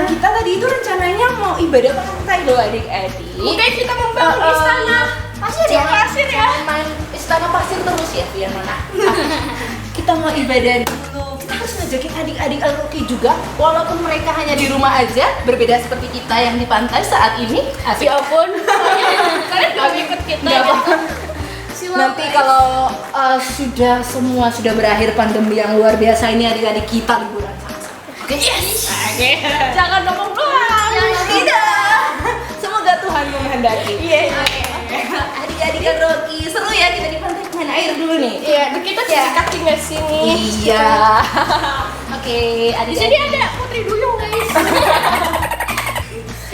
kita tadi itu rencananya mau ibadah pantai loh adik-adik. Mungkin kita membangun istana pasir ya. Main istana pasir terus ya, biar mana? Kita mau ibadah dulu. Kita harus ngajakin adik-adik Al-Roki juga, walaupun mereka hanya di rumah aja, berbeda seperti kita yang di pantai saat ini. Ya ampun, kalian gak ikut kita Nggak ya? apa-apa. Nanti kalau sudah berakhir pandemi yang luar biasa ini, adik-adik kita liburan sama-sama. Oke, yes. Oke. Jangan ngomong doang. Tidak. Semoga Tuhan menghendaki. Iya. Adik-adik Al-Roki, seru ya kita di pantai main air dulu nih. Iya, kita cuci kaki nggak sini? Iya. Oke, Di adik-adik. sini ada Putri Duyung guys.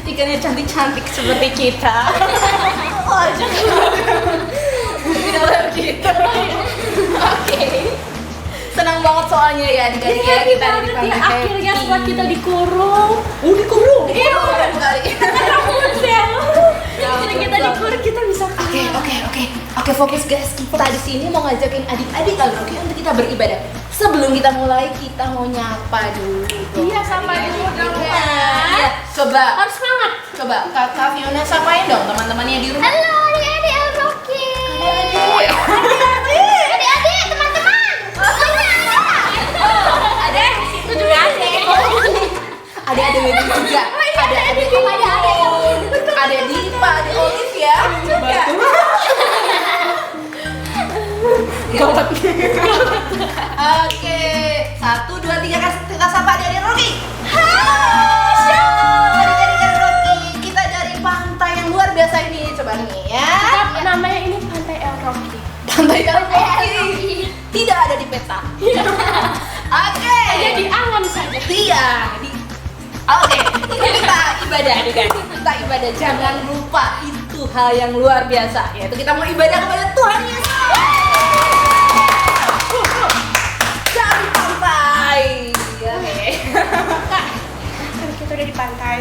Ikannya cantik-cantik seperti kita. Oh, tidak gitu. Oke. Senang banget soalnya ya adik-adik ya kita di pantai. Akhirnya setelah kita dikurung. Oh, dikurung. Iya, bukan kali. Rapunzel. Jadi kita dikurung kita bisa Oke, fokus guys. Kita di sini mau ngajakin adik-adik Al-Roki untuk kita beribadah. Sebelum kita mulai, kita mau nyapa dulu. Iya, sapa dulu dong ya. Iya, coba. Harus semangat. Coba Kak Fiona sapain dong teman-temannya di rumah. Halo adik-adik Al-Roki. Adik-adik, teman-teman. Ada Itu juga adik. ada Wendy juga. Ada Dipa, ada Olive ya. Juga. Oke, 1, 2, 3 kita sapa adik-adik Roki. Adik-adik Roki, kita dari pantai yang luar biasa ini. Coba nih ya. Namanya ini Pantai El Roki. Pantai yang Roki. Tidak ada di peta. Oke. Hanya di angan saja. Iya. Oke, kita ibadah adik-adik. Kita ibadah, jangan lupa itu hal yang luar biasa, yaitu kita mau ibadah kepada Tuhan Yesus. Dari pantai. Oke. Kak, kan kita udah di pantai.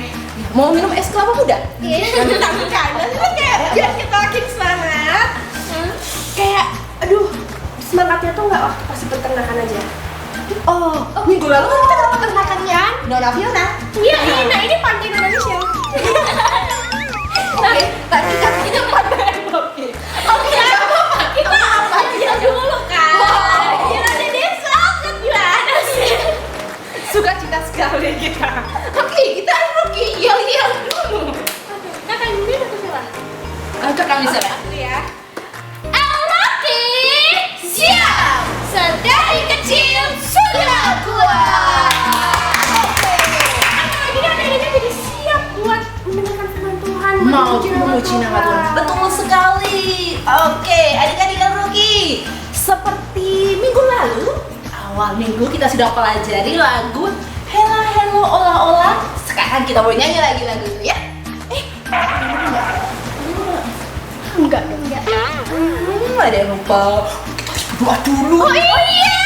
Mau minum es kelapa muda? Iya. Tapi kanan itu kayak biar kita makin semangat. Kayak, aduh, semangatnya tuh nggak waktu pas di peternakan aja. Oh, minggu lalu kan kita ke peternakan ya? Nona Fiona. Iya, nah ini pantai Indonesia. Oke, tadi kan kita pantai Roki. Oke, Kita apa aja dulu kan? Gila di desa kan gimana sih? Sukacita sekali kita. Oke, kita Roki yel-yel dulu. Kakak ini udah kesalah. Untuk kami sana. Aku ya. El Roki, siap. Sedari kecil sudah kuat. Lagi kan ini jadi siap buat mendengarkan firman Tuhan. Mau memuji nama Tuhan. Betul sekali. Oke, adik-adik Roki. Seperti minggu lalu, awal minggu kita sudah pelajari lagu Hela Hello Ola Ola. Sekarang kita mau nyanyi lagi lagu itu ya. Enggak dong. Enggak. Ada yang lupa. Kita harus berdoa dulu. Oh iya.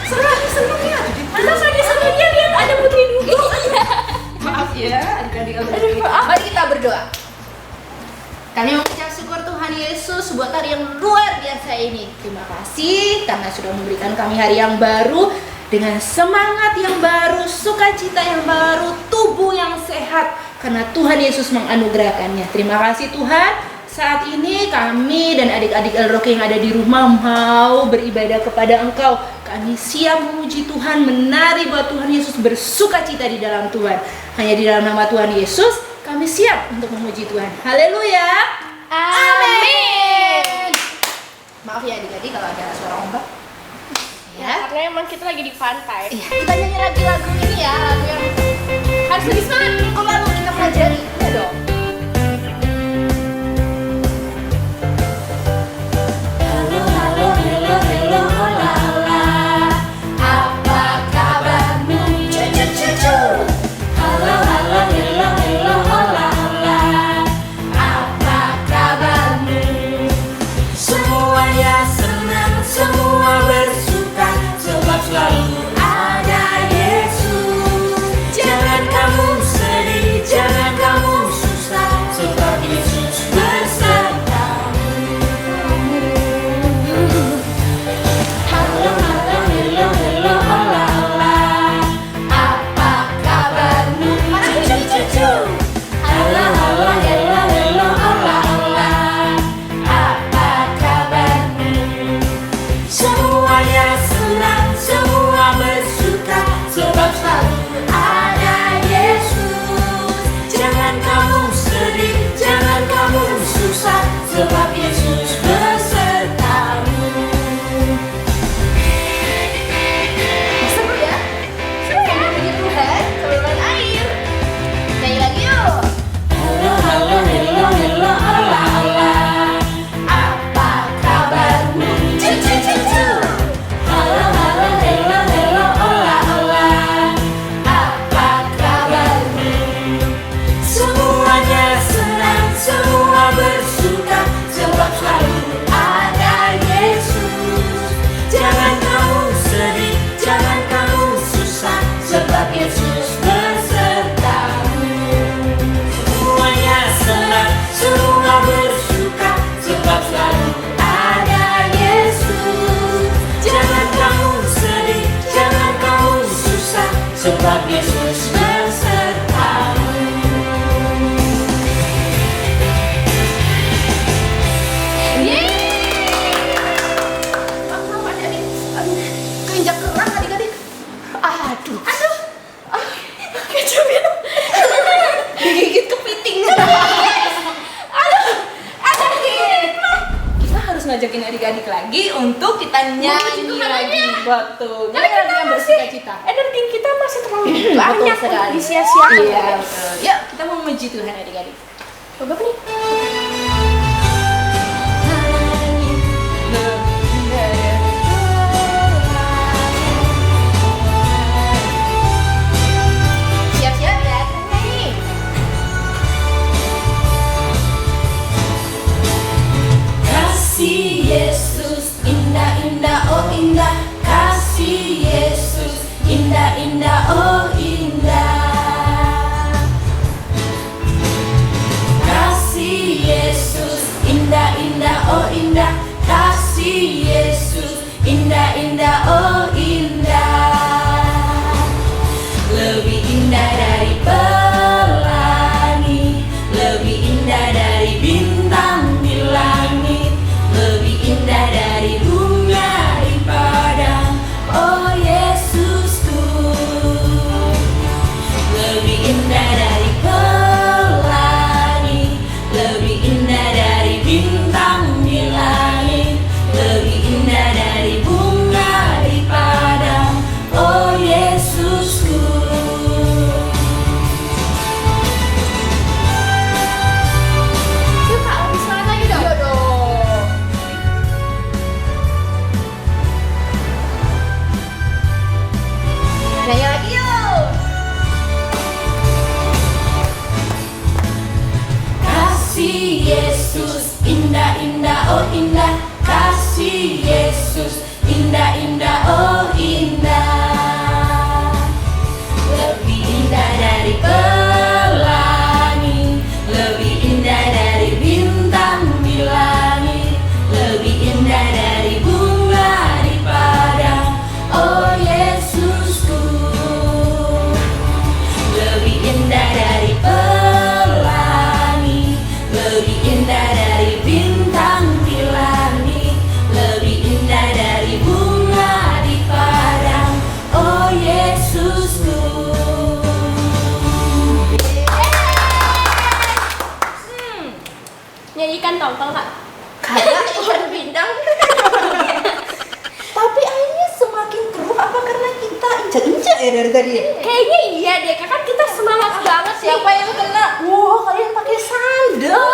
Senang ya. Anak lagi senangnya lihat ada Putri Duyung. Maaf ya, adik-adik Aduh, Roki. maaf. Mari kita berdoa. Kami mengucap syukur Tuhan Yesus buat hari yang luar biasa ini. Terima kasih karena sudah memberikan kami hari yang baru dengan semangat yang baru, sukacita yang baru, tubuh yang sehat karena Tuhan Yesus menganugerahkannya. Terima kasih Tuhan. Saat ini kami dan adik-adik El-Roki yang ada di rumah mau beribadah kepada Engkau. Kami siap memuji Tuhan, menari buat Tuhan Yesus, bersukacita di dalam Tuhan. Hanya di dalam nama Tuhan Yesus kami siap untuk memuji Tuhan. Haleluya. Amin. Maaf ya adik-adik kalau ada suara ombak. Ya. Karena emang kita lagi di pantai. Iya, kita nyanyi lagi lagu ini ya, lagu yang harus lebih semangat minggu lalu kita pelajari. Ya dong. Halo, halo, hello, hello, hola, hola. Apa kabarmu? Cucu. Halo, halo, hello, hello, hola, hola. Apa kabarmu? Semuanya senang, semua bersuka, sebab selalu ada Yesus. Jangan kamu sedih, jangan kamu susah. sebab Yesus besertamu. Kenapa adik? Keinjak keras adik-adik. Aduh. Kecapin. Digigit kepiting. Kita harus ngajakin adik-adik lagi untuk kita nyanyi lagi. Betul. Nyanyi lagi yang bersuka-cita. Energi kita masih terlalu Betul banyak sekali. untuk disia-siakan. Iya, betul. Yuk, kita mau memuji Tuhan adik-adik. Coba nih. Siap-siap ya, kita nyanyi. Kasih Yesus indah-indah oh indah, kasih Yesus indah-indah oh indah, kasih Yesus indah-indah oh indah, kasih Yesus indah-indah oh indah, lebih indah dari pelangi, lebih indah dari bintang di langit, lebih indah dari bunga di padang, oh Yesusku, lebih indah dari pelangi, lebih indah dari bintang di langit, lebih indah dari bunga di padang, oh Yesusku. Yuk Kak, lebih semangat lagi dong. Yuk dong. Nyanyi lagi yuk. Kasih Yesus indah-indah oh indah, kasih Yesus indah-indah oh indah, lebih indah dari pelangi, lebih indah dari bintang di langit, lebih indah dari bunga di padang, oh Yesusku, lebih indah dari pelangi, lebih indah dari bintang di langit, lebih indah dari bunga di padang, oh Yesusku. Nyanyikan dong, tau Kak? Kayak ikan pindang. Tapi airnya semakin keruh apa karena kita injak-injak ya dari tadi? Kayaknya iya deh, kan kita semangat banget nih. Siapa yang kena? Wow, kalian pakai sandal.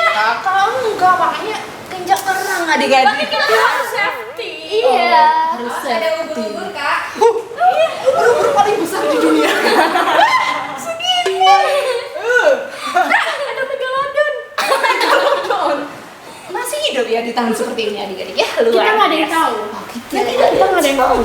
Kakak enggak, makanya injak kerang Tapi adik-adik. kita harus safety. Iya, harus safety. Kak. Ubur-ubur paling besar di dunia. Ada megalodon. Masih hidup ya di tahun seperti ini adik-adik ya? Luar Kita nggak ada yang biasa. tahu. Oh, gitu Ya, ya. kita nggak ada yang tahu.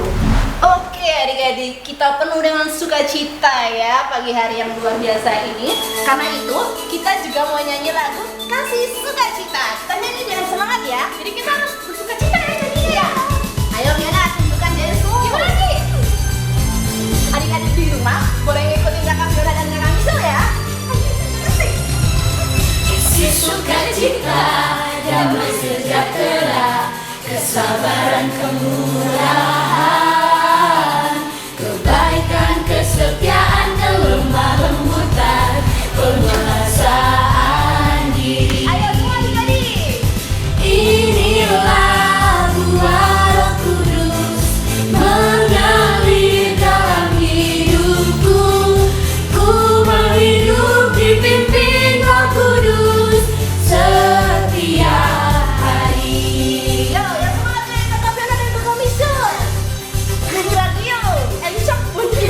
Oke adik-adik, kita penuh dengan sukacita ya pagi hari yang luar biasa ini. Karena itu kita juga mau nyanyi lagu Kasih Sukacita. Kita nyanyi dengan semangat ya. Jadi kita harus bersukacita ya nyanyinya ya. Ayo Diana, tunjukkan Densu. Gimana nih? Adik-adik di rumah boleh ngikutin kakak Viola dan kakak Misel ya. Asik. Kasih sukacita, damai sejahtera, kesabaran, kemurahan, kebaikan, kesetiaan, kelemah lembutan, penguasaan diri. Ayo semua adik-adik. Inilah buah Roh Kudus mengalir dalam hidupku. Ku mau hidup dipimpin Roh Kudus setiap hari. Yo, yang semangat nih kakak Viola dan kakak Misel. Nyanyi lagi yuk. Encok bunyi.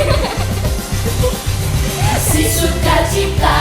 Kasih sukacita,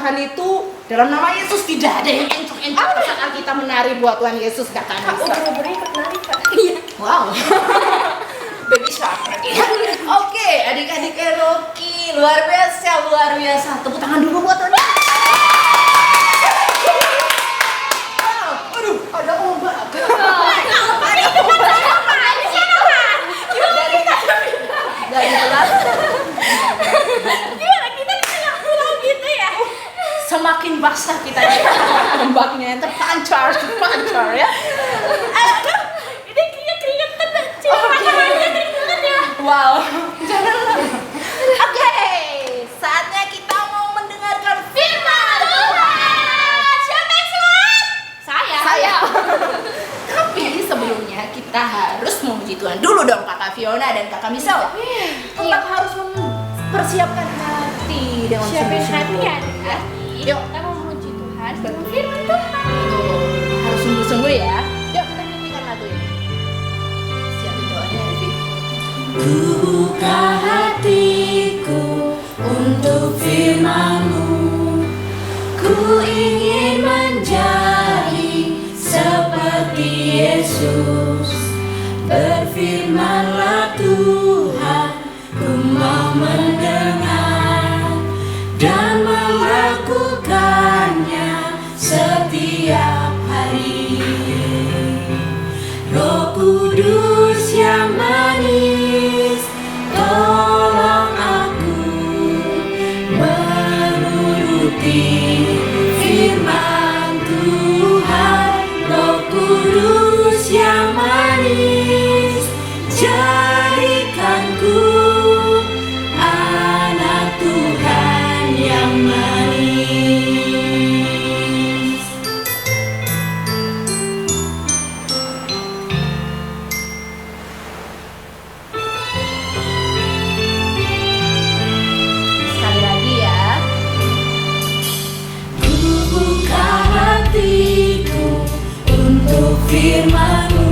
Tuhan itu dalam nama Yesus tidak ada yang encok-encok saat kita menari buat Tuhan Yesus, kata Kak, Anissa. ubur-ubur ikut nari, Kak. Iya. Wow. Baby shark. Oke, adik-adik Eroki, luar biasa, luar biasa. Tepuk tangan dulu buat Tuhan. Wow, aduh, ada ombak. Dari belakang. Gimana kita di tengah pulau gitu ya? Semakin basah kita ya, ombaknya terpancar ya. Aduh, ini keringetan dah. Cuma makanannya keringetan ya. Wow, janganlah. Oke, saatnya kita mau mendengarkan firman Tuhan. Siapa yang semangat? Saya. Tapi sebelumnya kita harus memuji Tuhan dulu dong, Kakak Fiona dan Kakak Misal. Tetap harus mempersiapkan hati dengan Siapin hati sungguh-sungguh. ya, adik-adik. Yuk. Kita mau memuji Tuhan dengan firman Tuhan. Betul, harus sungguh-sungguh ya. Yuk kita nyanyikan lagu ini. Siapin doanya, Devi. Ku buka hatiku untuk firman-Mu. Ku ingin menjadi seperti Yesus. Berfirmanlah Tuhan, ku mau mendengar dan melakukannya setiap hari. Roh Kudus yang manis, tolong aku menuruti firman Tuhan. Roh Kudus yang manis, jadikanku anak Tuhan yang manis. Sekali lagi ya. Ku buka hatiku untuk firman-Mu.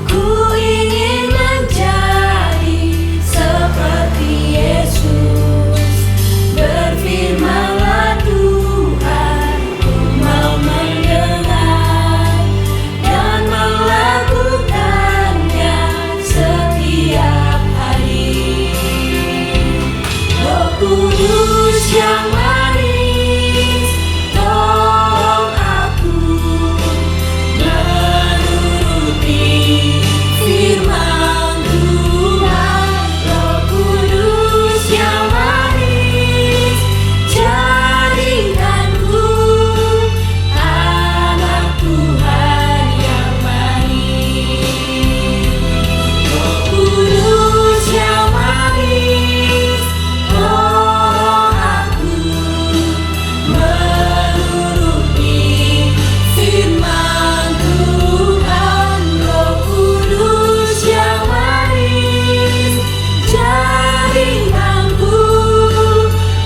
Ku ingin menjadi seperti Yesus. Berfirmanlah Tuhan, ku mau mendengar dan melakukannya setiap hari. Roh Kudus yang manis, tolong aku menuruti firman Tuhan. Roh Kudus yang manis, jadikanku anak Tuhan yang manis. Roh Kudus yang manis, tolong aku menuruti firman Tuhan. Roh Kudus yang manis, jadikanku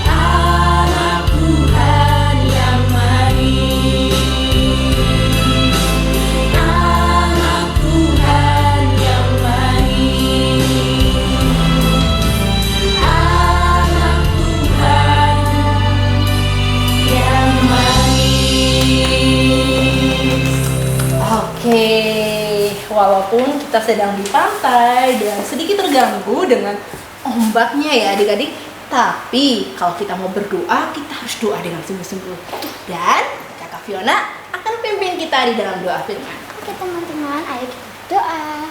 anak Tuhan yang manis. Anak Tuhan yang manis. Anak Tuhan yang manis. Oke, walaupun kita sedang di pantai dan sedikit terganggu dengan ombaknya ya adik-adik, tapi kalau kita mau berdoa, kita harus doa dengan sungguh-sungguh. Dan Kakak Fiona akan pimpin kita di dalam doa firman. Oke teman-teman, ayo kita doa.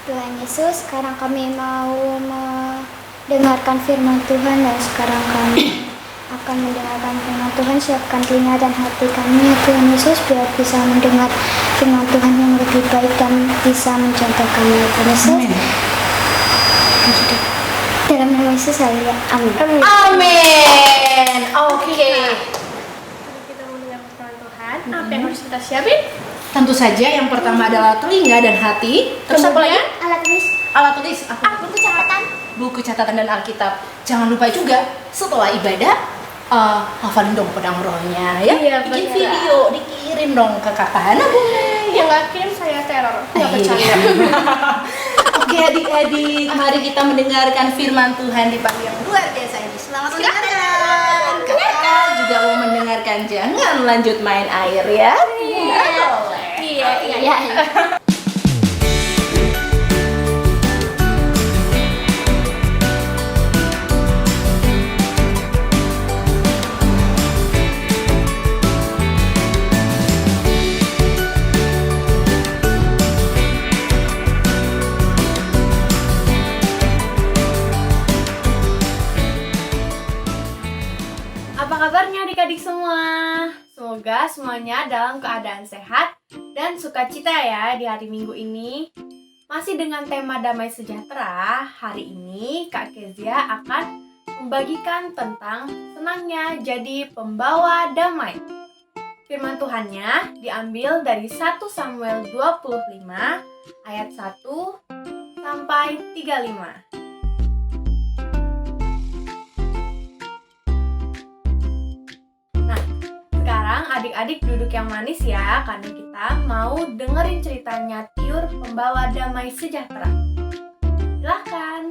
Tuhan Yesus, sekarang kami mau mendengarkan firman Tuhan dan sekarang kami akan mendengarkan firman Tuhan. Siapkan telinga dan hati kami ya Tuhan Yesus, biar bisa mendengar firman Tuhan yang lebih baik dan bisa mencontohkannya ya Tuhan Yesus. Dalam nama Yesus saya, amin. Amin. Oke. Kalau kita mau dengar firman Tuhan, apa yang harus kita siapin? Tentu saja yang pertama adalah telinga dan hati. Terus apa lagi? Alat tulis, Alat tulis. buku catatan. Buku catatan dan Alkitab. Jangan lupa juga setelah ibadah hafalin dong pedang rohnya ya. Iya, Bikin benar. video, dikirim dong ke Kakak Hana boleh. Yang nggak kirim saya teror, nggak percaya. Oke adik-adik, mari kita mendengarkan firman Tuhan di pagi yang luar biasa ini. Selamat mendengarkan. tidak mau mendengarkan, jangan lanjut main air ya. Iya. Apa kabarnya adik-adik semua? Semoga semuanya dalam keadaan sehat dan sukacita ya di hari Minggu ini. Masih dengan tema damai sejahtera, hari ini Kak Kezia akan membagikan tentang senangnya jadi pembawa damai. Firman Tuhannya diambil dari 1 Samuel 25 ayat 1 sampai 35. Sekarang adik-adik duduk yang manis ya, karena kita mau dengerin ceritanya Tiur pembawa damai sejahtera. Silahkan.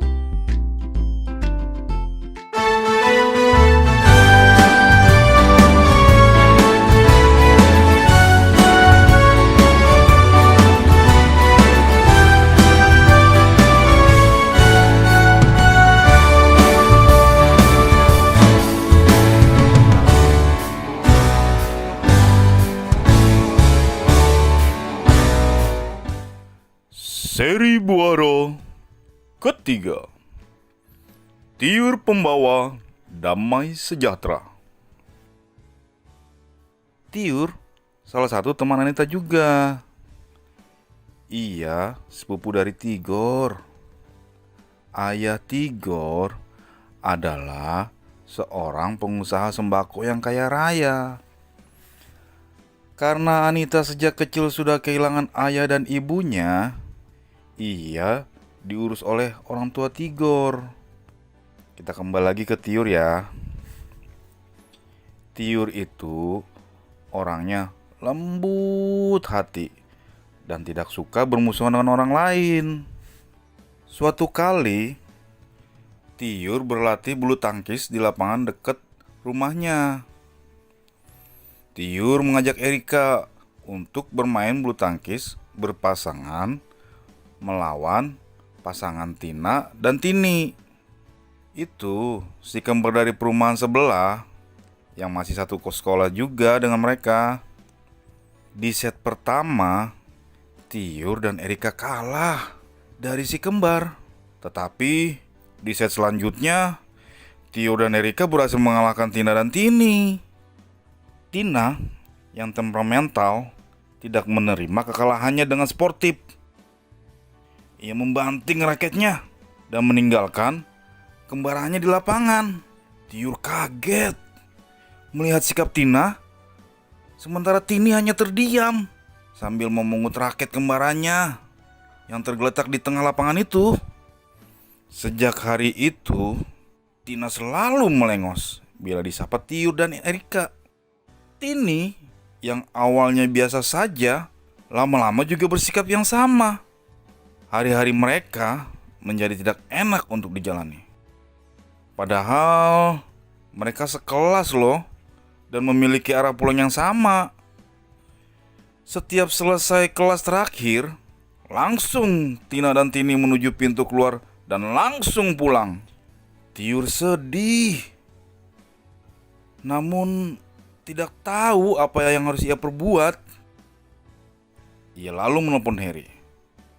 Seri Buara ketiga, Tiur pembawa damai sejahtera. Tiur salah satu teman Anita juga. Ia sepupu dari Tigor. Ayah Tigor adalah seorang pengusaha sembako yang kaya raya. Karena Anita sejak kecil sudah kehilangan ayah dan ibunya, ia diurus oleh orang tua Tigor. Kita kembali lagi ke Tiur ya. Tiur itu orangnya lembut hati dan tidak suka bermusuhan dengan orang lain. Suatu kali, Tiur berlatih bulu tangkis di lapangan dekat rumahnya. Tiur mengajak Erika untuk bermain bulu tangkis berpasangan melawan pasangan Tina dan Tini. Itu si kembar dari perumahan sebelah yang masih satu sekolah juga dengan mereka. Di set pertama, Tiur dan Erika kalah dari si kembar. Tetapi di set selanjutnya, Tiur dan Erika berhasil mengalahkan Tina dan Tini. Tina yang temperamental tidak menerima kekalahannya dengan sportif. Ia membanting raketnya dan meninggalkan kembarannya di lapangan. Tiur kaget melihat sikap Tina, sementara Tini hanya terdiam sambil memungut raket kembarannya yang tergeletak di tengah lapangan itu. Sejak hari itu, Tina selalu melengos bila disapa Tiur dan Erika. Tini yang awalnya biasa saja, lama-lama juga bersikap yang sama. Hari-hari mereka menjadi tidak enak untuk dijalani. Padahal mereka sekelas loh dan memiliki arah pulang yang sama. Setiap selesai kelas terakhir, langsung Tina dan Tini menuju pintu keluar dan langsung pulang. Tiur sedih, namun tidak tahu apa yang harus ia perbuat. Ia lalu menelpon Harry,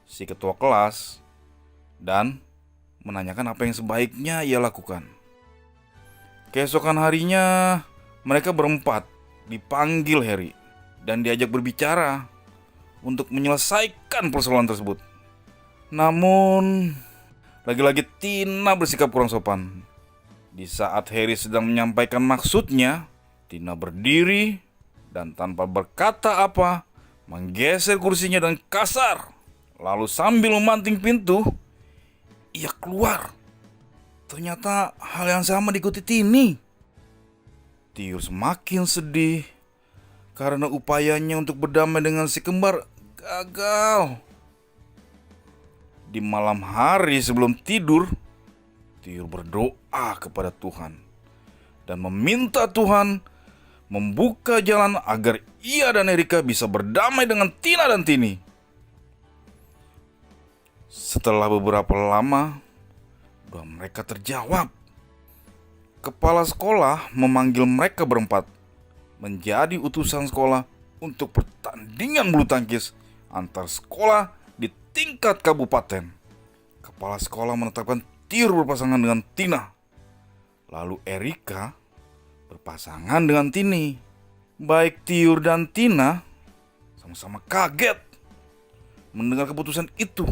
si ketua kelas, dan menanyakan apa yang sebaiknya ia lakukan. Keesokan harinya, mereka berempat dipanggil Harry dan diajak berbicara untuk menyelesaikan persoalan tersebut. Namun, lagi-lagi Tina bersikap kurang sopan. Di saat Harry sedang menyampaikan maksudnya, Tina berdiri dan tanpa berkata apa, menggeser kursinya dan kasar. Lalu sambil memanting pintu, ia keluar. Ternyata hal yang sama diikuti Tini. Tiur semakin sedih karena upayanya untuk berdamai dengan si kembar gagal. Di malam hari sebelum tidur, Tiur berdoa kepada Tuhan dan meminta Tuhan membuka jalan agar ia dan Erika bisa berdamai dengan Tina dan Tini. Setelah beberapa lama, doa mereka terjawab. Kepala sekolah memanggil mereka berempat menjadi utusan sekolah untuk pertandingan bulu tangkis antar sekolah di tingkat kabupaten. Kepala sekolah menetapkan Tiur berpasangan dengan Tina. Lalu Erika berpasangan dengan Tini. Baik Tiur dan Tina sama-sama kaget mendengar keputusan itu.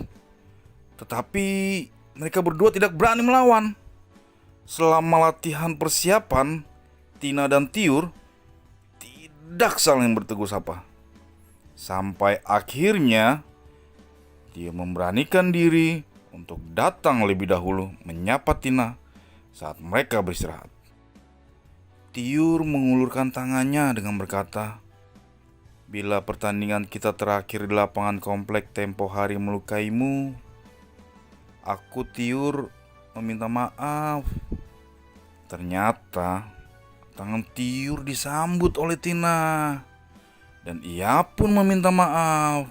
Tetapi mereka berdua tidak berani melawan. Selama latihan persiapan, Tina dan Tiur tidak saling bertegur sapa. Sampai akhirnya dia memberanikan diri untuk datang lebih dahulu menyapa Tina saat mereka beristirahat. Tiur mengulurkan tangannya dengan berkata, "Bila pertandingan kita terakhir di lapangan komplek tempo hari melukaimu, aku Tiur meminta maaf." Ternyata tangan Tiur disambut oleh Tina dan ia pun meminta maaf.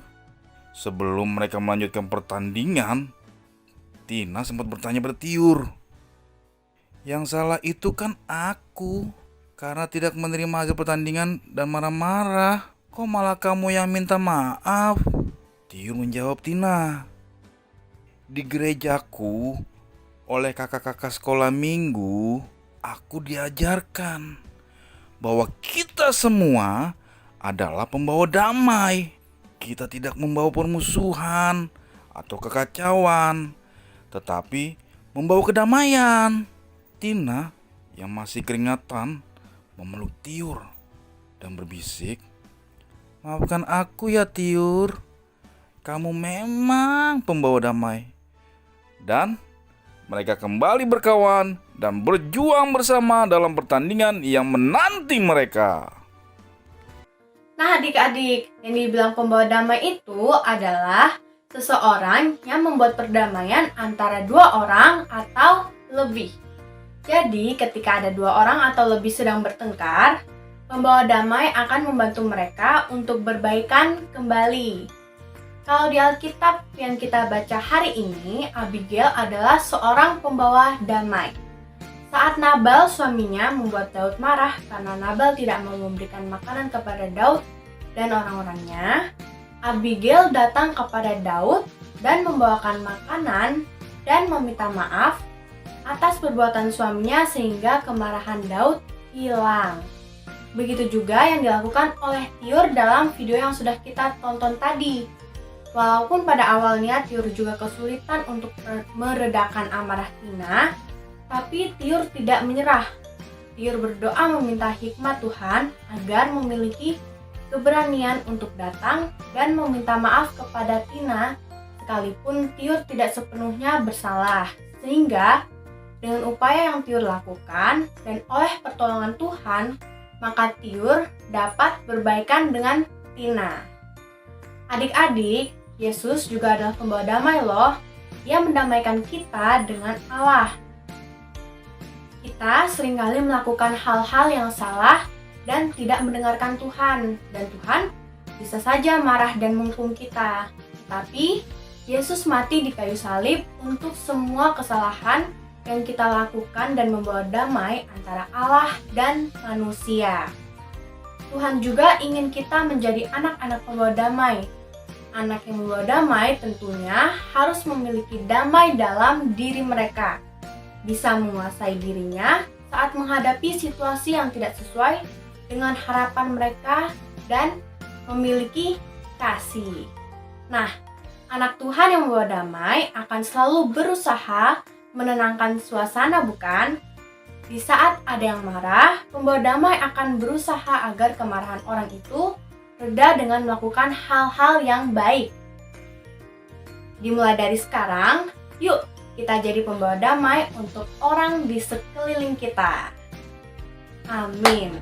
Sebelum mereka melanjutkan pertandingan, Tina sempat bertanya pada Tiur, "Yang salah itu kan aku karena tidak menerima hasil pertandingan dan marah-marah. Kok malah kamu yang minta maaf?" Tiur menjawab Tina, "Di gerejaku, oleh kakak-kakak sekolah minggu, aku diajarkan bahwa kita semua adalah pembawa damai. Kita tidak membawa permusuhan atau kekacauan, tetapi membawa kedamaian." Tina yang masih keringatan memeluk Tiur dan berbisik, "Maafkan aku ya Tiur, kamu memang pembawa damai." Dan mereka kembali berkawan dan berjuang bersama dalam pertandingan yang menanti mereka. Nah adik-adik, yang dibilang pembawa damai itu adalah seseorang yang membuat perdamaian antara dua orang atau lebih. Jadi ketika ada dua orang atau lebih sedang bertengkar, pembawa damai akan membantu mereka untuk berbaikan kembali. Kalau di Alkitab yang kita baca hari ini, Abigail adalah seorang pembawa damai. Saat Nabal suaminya membuat Daud marah karena Nabal tidak mau memberikan makanan kepada Daud dan orang-orangnya, Abigail datang kepada Daud dan membawakan makanan dan meminta maaf atas perbuatan suaminya sehingga kemarahan Daud hilang. Begitu juga yang dilakukan oleh Tiur dalam video yang sudah kita tonton tadi. Walaupun pada awalnya Tiur juga kesulitan untuk meredakan amarah Tina, tapi Tiur tidak menyerah. Tiur berdoa meminta hikmat Tuhan agar memiliki keberanian untuk datang dan meminta maaf kepada Tina, sekalipun Tiur tidak sepenuhnya bersalah. Sehingga dengan upaya yang Tiur lakukan dan oleh pertolongan Tuhan, maka Tiur dapat berbaikan dengan Tina. Adik-adik, Yesus juga adalah pembawa damai loh. Dia mendamaikan kita dengan Allah. Kita seringkali melakukan hal-hal yang salah dan tidak mendengarkan Tuhan. Dan Tuhan bisa saja marah dan menghukum kita. Tapi Yesus mati di kayu salib untuk semua kesalahan yang kita lakukan dan membawa damai antara Allah dan manusia. Tuhan juga ingin kita menjadi anak-anak pembawa damai. Anak yang membawa damai tentunya harus memiliki damai dalam diri mereka. Bisa menguasai dirinya saat menghadapi situasi yang tidak sesuai dengan harapan mereka dan memiliki kasih. Nah, anak Tuhan yang membawa damai akan selalu berusaha menenangkan suasana, bukan? Di saat ada yang marah, pembawa damai akan berusaha agar kemarahan orang itu reda dengan melakukan hal-hal yang baik. Dimulai dari sekarang, yuk kita jadi pembawa damai untuk orang di sekeliling kita. Amin.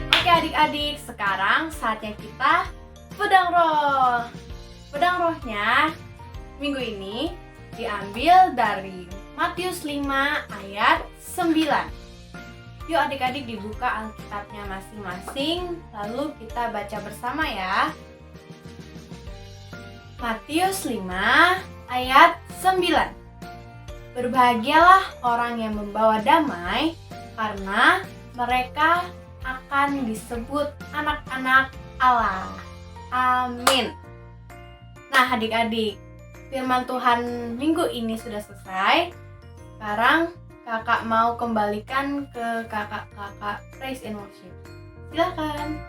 Oke adik-adik, sekarang saatnya kita pedang roh. Pedang rohnya minggu ini diambil dari Matius 5 ayat 9. Yuk adik-adik dibuka Alkitabnya masing-masing, lalu kita baca bersama ya. Matius 5 ayat 9. Berbahagialah orang yang membawa damai, karena mereka akan disebut anak-anak Allah. Amin. Nah adik-adik, firman Tuhan minggu ini sudah selesai. Sekarang kakak mau kembalikan ke kakak-kakak Praise and Worship. Silakan.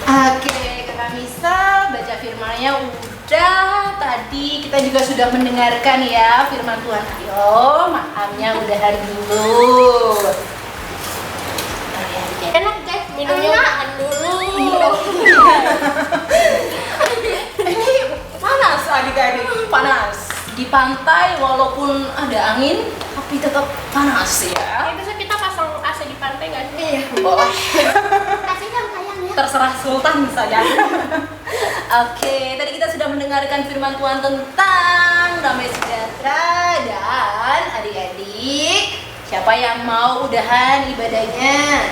Oke, Kakak Misa baca firman-Nya udah. Tadi kita juga sudah mendengarkan ya firman Tuhan. Ayo, makannya udahan dulu. Enak guys, minumnya makan dulu. Ini panas adik-adik, panas. Di pantai walaupun ada angin, tapi tetap panas ya. Bisa kita pasang AC di pantai nggak sih? Iya, boleh. Kasihnya sayang ya. Terserah Sultan saja. Oke, tadi kita sudah mendengarkan firman Tuhan tentang damai sejahtera dan adik-adik, siapa yang mau udahan ibadahnya?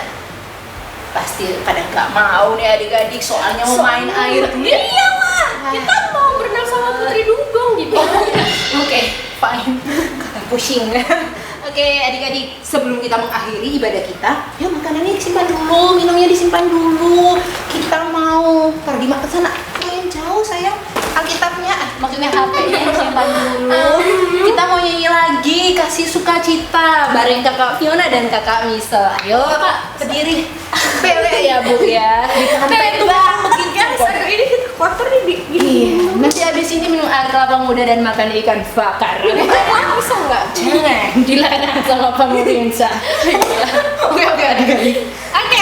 Pasti pada nggak mau nih adik-adik, soalnya mau main air. Iya lah, kita mau berenang sama Putri Dugong gitu. Oke, fine. Kakak pusing. Oke, adik-adik, sebelum kita mengakhiri ibadah kita, yuk makanannya disimpan dulu, minumnya disimpan dulu. Kita mau pergi ke sana. Main jauh sayang. Alkitabnya, maksudnya HP-nya disimpan dulu. Kita mau nyanyi lagi, kasih sukacita bareng Kakak Fiona dan Kakak Misa. Ayo, berdiri. Pele ya Bu ya. Di pantai banget begini. Ini kita kotor nih Iya, nanti abis ini minum air kelapa muda dan makan ikan bakar. bisa nggak? Jangan, dilarang sama pemerintah. Oke, adik-adik. Oke,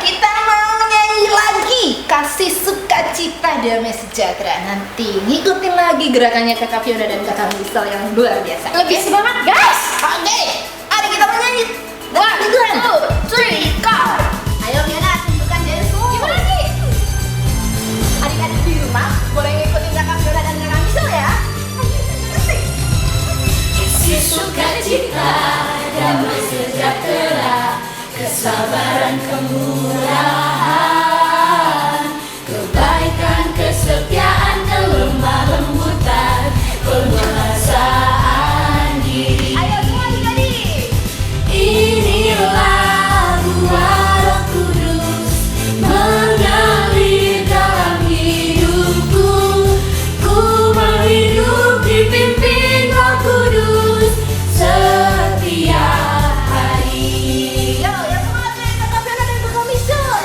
kita mau nyanyi lagi kasih sukacita damai sejahtera. Nanti ngikutin lagi gerakannya Kakak Fiona dan Kakak Misal yang luar biasa. Lebih semangat guys. Oke, adik kita menyanyi. 1, 2, 3, go. Ayo Fiona, tunjukkan dansu. Gimana nih? Adik-adik di rumah boleh ngikutin Kakak Fiona dan Kakak Misal ya. Kasih sukacita, damai sejahtera, kesabaran, kemurahan, kebaikan, kesetiaan, kelemah lembutan, penguasaan diri. Ayo semua adik-adik. Inilah buah Roh Kudus mengalir dalam hidupku. Ku mau hidup dipimpin Roh Kudus setiap hari. Yo, yang semangat nih Kakak Fiona dan Kakak Misal.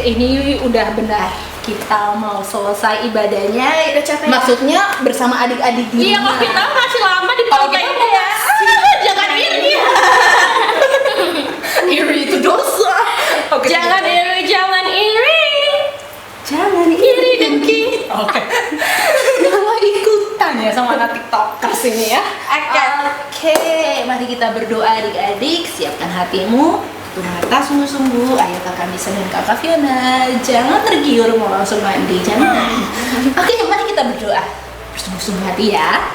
ini udah benar. Kita mau selesai ibadahnya. Udah capek ya? Maksudnya bersama adik-adik di Iya, rumah. kok kita masih lama di Kalau topeng kita ya. Jangan iri. Iri itu dosa. Oke, Jangan iri, jangan iri. jangan Iri dengki. Oke. Malah ikutan ya sama anak tiktokers ini ya. Oke, mari kita berdoa adik-adik. Siapkan hatimu, tutup mata sungguh-sungguh. Ayo kakak Nisa dan kakak Fiona. Jangan tergiur mau langsung mandi, jangan. Oke, mari kita berdoa bersungguh-sungguh hati ya.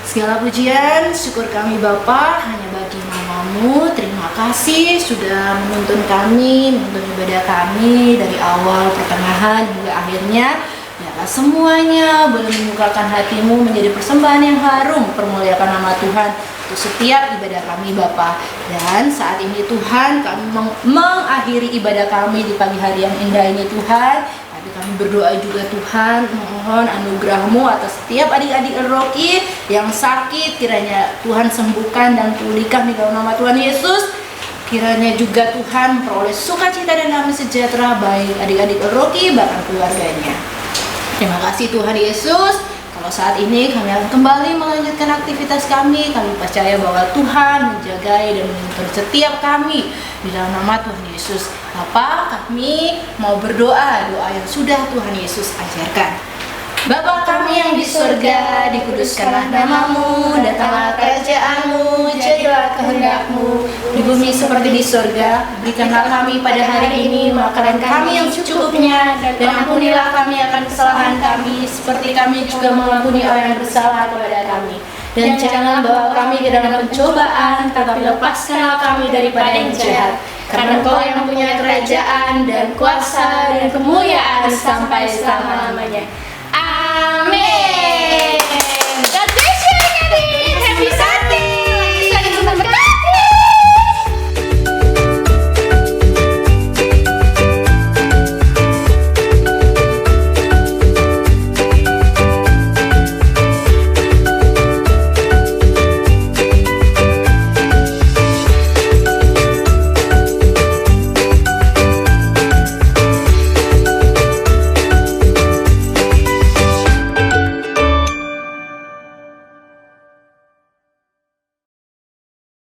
Segala pujian, syukur kami Bapa hanya bagi namamu. Terima kasih sudah menuntun kami, menuntun ibadah kami dari awal, pertengahan hingga akhirnya. Biarlah semuanya boleh menyukakan hatimu menjadi persembahan yang harum, permuliakan nama Tuhan untuk setiap ibadah kami Bapa. Dan saat ini Tuhan kami mengakhiri ibadah kami di pagi hari yang indah ini Tuhan. Tapi kami berdoa juga Tuhan, mohon anugerah-Mu atas setiap adik-adik Rocky yang sakit, kiranya Tuhan sembuhkan dan pulihkan di dalam nama Tuhan Yesus. Kiranya juga Tuhan memperoleh sukacita dan damai sejahtera baik adik-adik Rocky bahkan keluarganya. Terima kasih Tuhan Yesus. Kalau saat ini kami akan kembali melanjutkan aktivitas kami percaya bahwa Tuhan menjagai dan menuntun setiap kami di dalam nama Tuhan Yesus. Bapa, kami mau berdoa, doa yang sudah Tuhan Yesus ajarkan. Bapa kami yang di surga, dikuduskanlah namamu, datanglah kerajaan-Mu, jadilah kehendak-Mu di bumi seperti di surga. Berikanlah kami pada hari ini makanan kami yang secukupnya, dan ampunilah kami akan kesalahan kami, seperti kami juga mengampuni orang yang bersalah kepada kami. Dan jangan bawa kami ke dalam pencobaan, tetapi lepaskanlah kami daripada yang jahat. Karena Engkau yang mempunyai kerajaan dan kuasa dan kemuliaan sampai selama-lamanya. Amin.